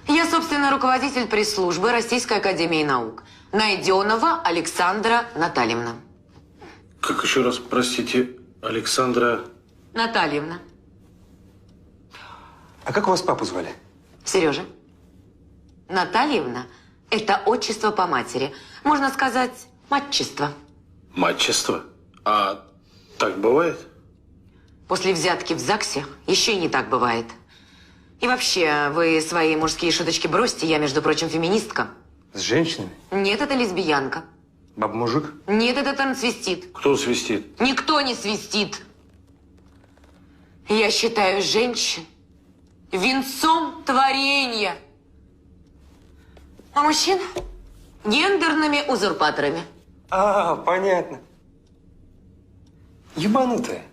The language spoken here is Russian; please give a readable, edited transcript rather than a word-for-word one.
Я, собственно, руководитель пресс-службы Российской академии наук. Найденова Александра Натальевна. Как еще раз, простите, Александра... Натальевна. А как вас папу звали? Сережа. Натальевна – это отчество по матери. Можно сказать, матчество. Матчество? А так бывает? После взятки в ЗАГСе еще и не так бывает. И вообще, вы свои мужские шуточки бросьте. Я, между прочим, феминистка. С женщинами? Нет, это лесбиянка. Баба-мужик? Нет, это трансвестит. Кто свистит? Никто не свистит. Я считаю женщин венцом творения. А мужчин гендерными узурпаторами. А, понятно. Ебанутая.